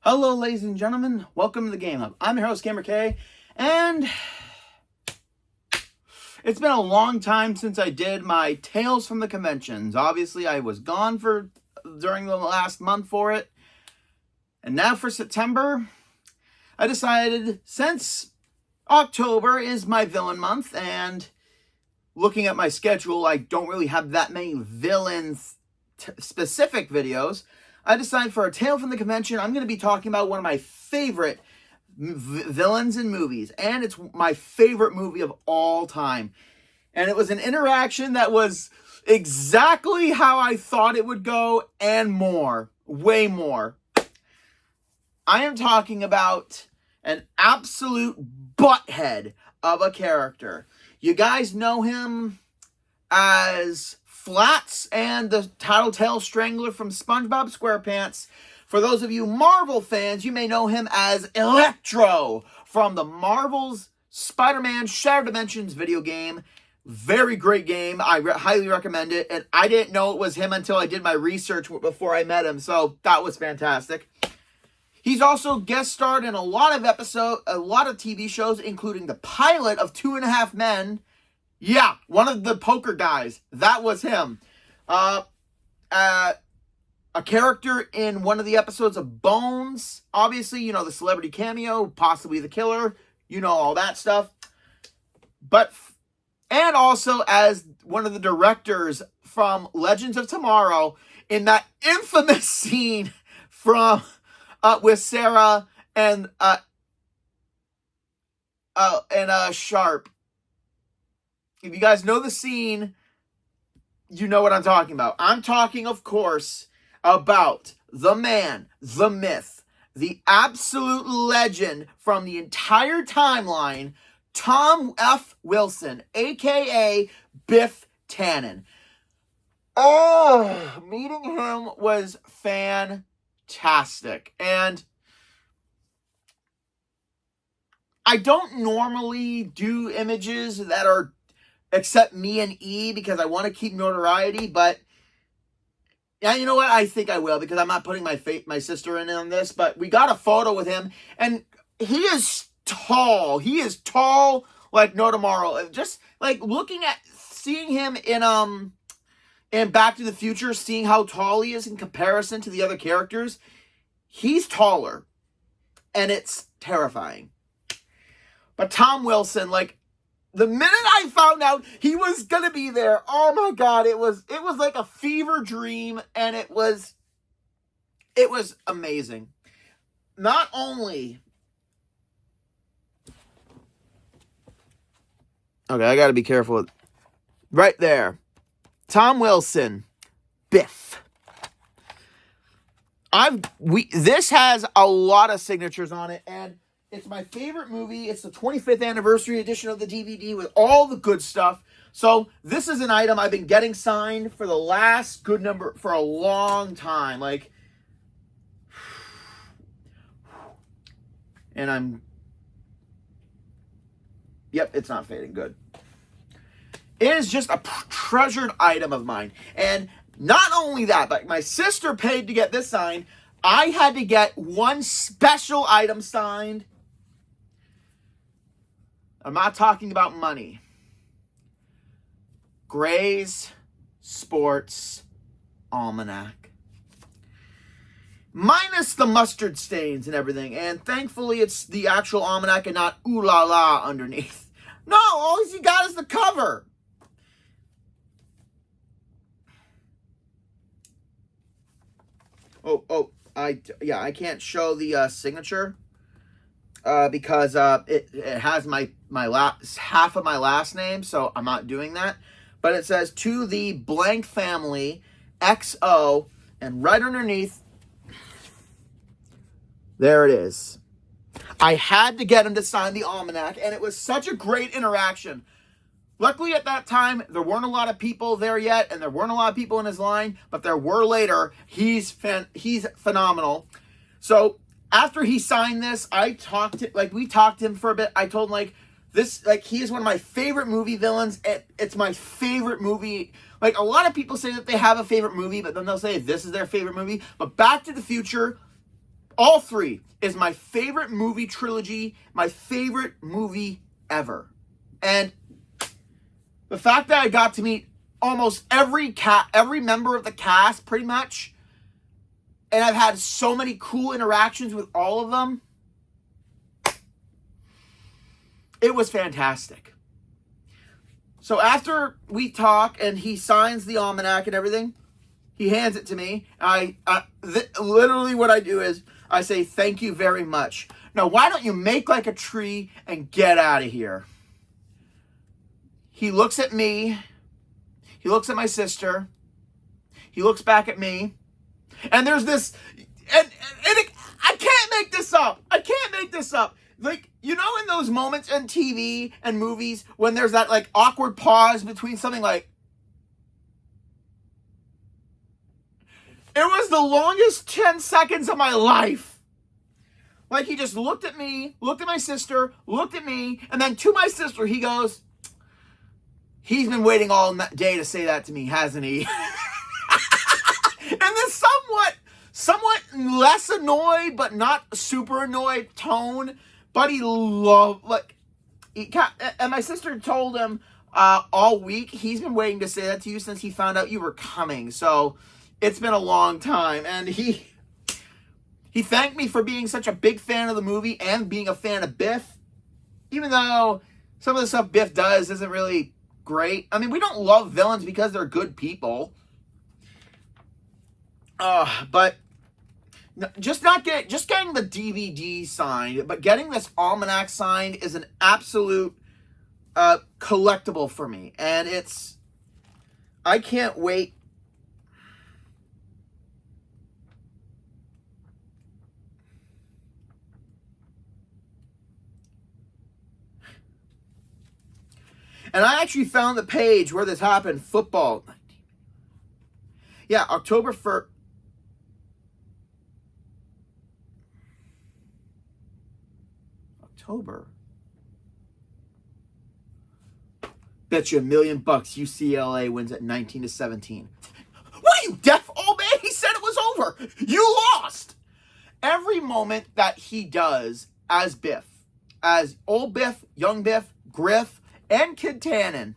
Hello, ladies and gentlemen. Welcome to the Game Hub. I'm your host, GamerK, and it's been a long time since I did my Tales from the Conventions. Obviously, I was gone during the last month for it, and now for September, I decided since October is my villain month, and looking at my schedule, I don't really have that many villain-specific videos. I decided for a Tale from the Convention, I'm going to be talking about one of my favorite villains in movies. And it's my favorite movie of all time. And it was an interaction that was exactly how I thought it would go and more. Way more. I am talking about an absolute butthead of a character. You guys know him as Flats and the Tattletale Strangler from SpongeBob SquarePants. For those of you Marvel fans, you may know him as Electro from the Marvel's Spider-Man Shattered Dimensions video game. Very great game. I highly recommend it. And I didn't know it was him until I did my research before I met him. So that was fantastic. He's also guest starred in a lot of TV shows, including the pilot of 2.5 Men. Yeah, one of the poker guys. That was him. A character in one of the episodes of Bones. Obviously, you know, the celebrity cameo, possibly the killer. You know, all that stuff. And also as one of the directors from Legends of Tomorrow in that infamous scene from with Sarah and Sharp. If you guys know the scene, you know what I'm talking about. I'm talking, of course, about the man, the myth, the absolute legend from the entire timeline, Tom F. Wilson, a.k.a. Biff Tannen. Oh, meeting him was fantastic. And I don't normally do images that are except me and E because I want to keep notoriety, but yeah, you know what? I think I will because I'm not putting my sister in on this, but we got a photo with him and he is tall. He is tall like no tomorrow. Just like seeing him in Back to the Future, seeing how tall he is in comparison to the other characters, he's taller and it's terrifying. But Tom Wilson, like, the minute I found out he was gonna be there, oh my God, it was like a fever dream, and it was amazing. Not only, okay, I gotta be careful. Right there, Tom Wilson, Biff. This has a lot of signatures on it, and it's my favorite movie. It's the 25th anniversary edition of the DVD with all the good stuff. So this is an item I've been getting signed for the last good number for a long time. Like, and yep, it's not fading. Good. It is just a treasured item of mine. And not only that, but my sister paid to get this signed. I had to get one special item signed. I'm not talking about money. Gray's Sports Almanac. Minus the mustard stains and everything. And thankfully it's the actual almanac and not ooh la la underneath. No, all you got is the cover. I can't show the signature. Because it has my half of my last name, so I'm not doing that. But it says, to the blank family, XO, and right underneath, there it is. I had to get him to sign the almanac, and it was such a great interaction. Luckily, at that time, there weren't a lot of people there yet, and there weren't a lot of people in his line, but there were later. He's phenomenal. So after he signed this, we talked to him for a bit. I told him, he is one of my favorite movie villains. It's my favorite movie. Like, a lot of people say that they have a favorite movie, but then they'll say this is their favorite movie. But Back to the Future, All three is my favorite movie trilogy, my favorite movie ever. And the fact that I got to meet almost every member of the cast, pretty much, and I've had so many cool interactions with all of them, it was fantastic. So after we talk and he signs the almanac and everything, he hands it to me. Literally what I do is I say, thank you very much. Now, why don't you make like a tree and get out of here? He looks at me. He looks at my sister. He looks back at me. And there's this, I can't make this up. I can't make this up. Like, you know, in those moments in TV and movies when there's that like awkward pause between something like, it was the longest 10 seconds of my life. Like, he just looked at me, looked at my sister, looked at me, and then to my sister, he goes, he's been waiting all day to say that to me, hasn't he? And this somewhat less annoyed, but not super annoyed tone, but he loved, and my sister told him all week, he's been waiting to say that to you since he found out you were coming, so it's been a long time. And he thanked me for being such a big fan of the movie and being a fan of Biff, even though some of the stuff Biff does isn't really great. I mean, we don't love villains because they're good people. But just getting the DVD signed, but getting this almanac signed is an absolute collectible for me. And I can't wait. And I actually found the page where this happened, football. Yeah, October 1st. October. Bet you $1 million UCLA wins at 19-17. What are you, deaf, old man? He said it was over. You lost. Every moment that he does as Biff, as old Biff, young Biff, Griff, and Kid Tannen,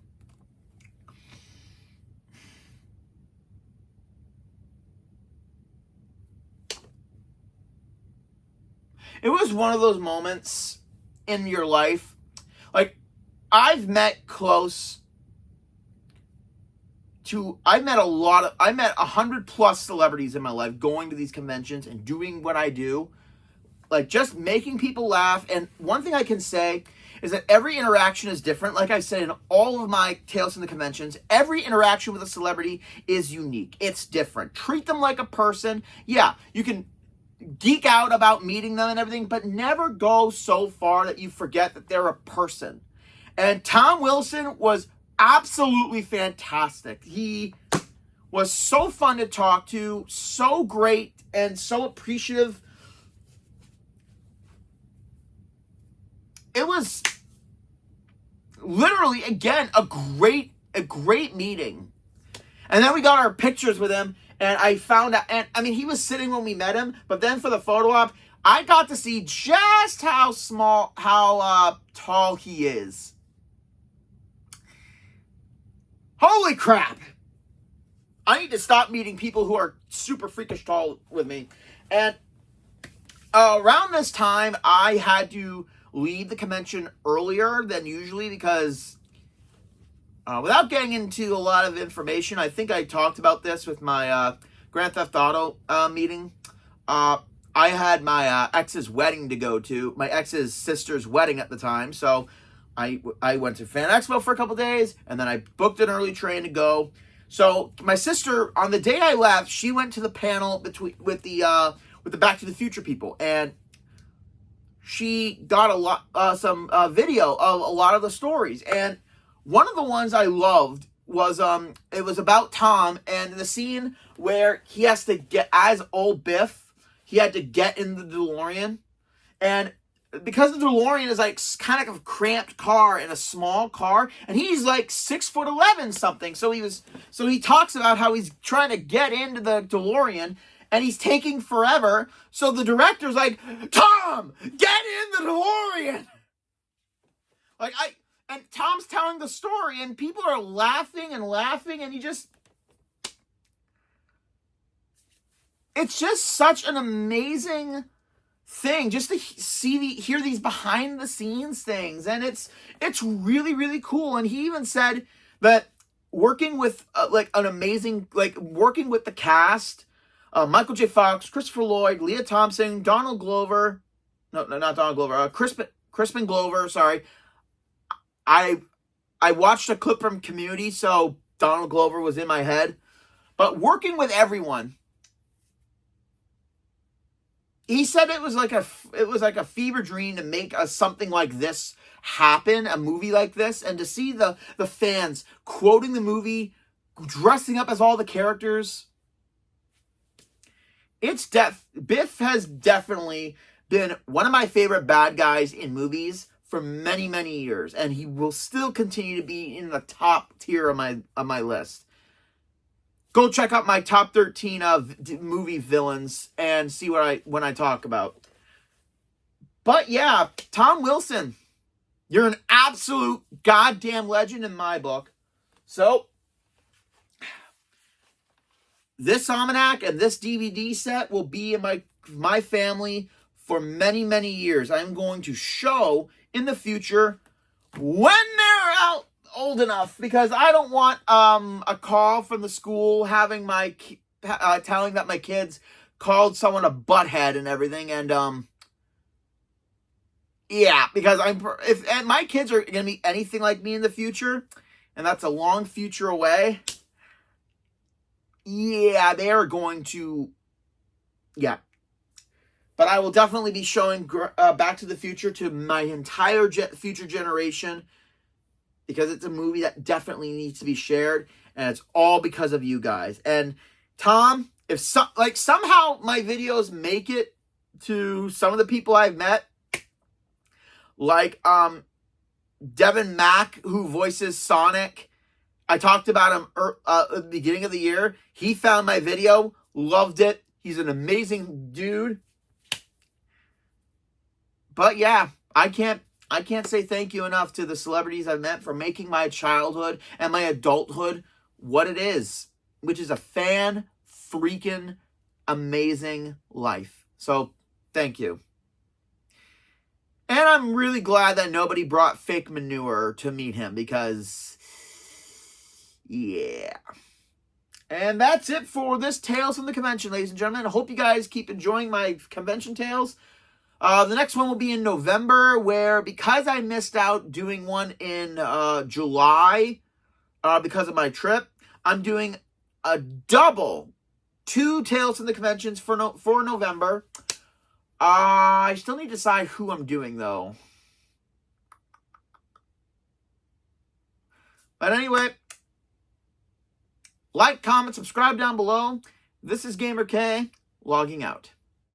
it was one of those moments in your life. Like, I've met 100 plus celebrities in my life going to these conventions and doing what I do. Like, just making people laugh. And one thing I can say is that every interaction is different. Like I said, in all of my Tales from the Conventions, every interaction with a celebrity is unique. It's different. Treat them like a person. Yeah, you can geek out about meeting them and everything, but never go so far that you forget that they're a person. And Tom Wilson was absolutely fantastic. He was so fun to talk to, so great, and so appreciative. It was literally, again, a great meeting. And then we got our pictures with him, and I found out, and I mean, he was sitting when we met him, but then for the photo op, I got to see just how tall he is. Holy crap. I need to stop meeting people who are super freakish tall with me. And around this time, I had to leave the convention earlier than usually because without getting into a lot of information, I think I talked about this with my Grand Theft Auto meeting. I had my ex's wedding to go to, my ex's sister's wedding at the time, so I went to Fan Expo for a couple days, and then I booked an early train to go. So my sister, on the day I left, she went to the panel with the Back to the Future people, and she got some video of a lot of the stories. And one of the ones I loved was it was about Tom and the scene where he has to get, as old Biff, he had to get in the DeLorean. And because the DeLorean is like kind of a cramped car and a small car, and he's like 6'11" something. So he talks about how he's trying to get into the DeLorean, and he's taking forever. So the director's like, Tom, get in the DeLorean. And Tom's telling the story, and people are laughing and laughing, and it's just such an amazing thing just to hear these behind the scenes things, and it's really, really cool. And he even said that working with working with the cast, Michael J. Fox, Christopher Lloyd, Leah Thompson, Donald Glover, no, not Donald Glover, Crispin Glover, sorry. I watched a clip from Community, so Donald Glover was in my head. But working with everyone, he said it was like a fever dream to make something like this happen, a movie like this, and to see the fans quoting the movie, dressing up as all the characters. Biff has definitely been one of my favorite bad guys in movies for many, many years, and he will still continue to be in the top tier of my list. Go check out my top 13 of movie villains and see what I talk about. But yeah, Tom Wilson, you're an absolute goddamn legend in my book. So this almanac and this DVD set will be in my family for many, many years. I'm going to show in the future when they're out old enough, because I don't want a call from the school having telling that my kids called someone a butthead and everything. And yeah, because if my kids are gonna be anything like me in the future, and that's a long future away, yeah, they are going to, yeah. But I will definitely be showing Back to the Future to my entire future generation, because it's a movie that definitely needs to be shared, and it's all because of you guys. And Tom, if somehow my videos make it to some of the people I've met, like Devin Mack, who voices Sonic, I talked about him at the beginning of the year. He found my video, loved it. He's an amazing dude. But yeah, I can't say thank you enough to the celebrities I've met for making my childhood and my adulthood what it is, which is a freaking amazing life. So thank you. And I'm really glad that nobody brought fake manure to meet him, because yeah. And that's it for this Tales from the Convention, ladies and gentlemen. I hope you guys keep enjoying my convention tales. The next one will be in November, where, because I missed out doing one in July because of my trip, I'm doing a double 2 Tales from the Conventions for November. I still need to decide who I'm doing, though. But anyway, like, comment, subscribe down below. This is GamerK, logging out.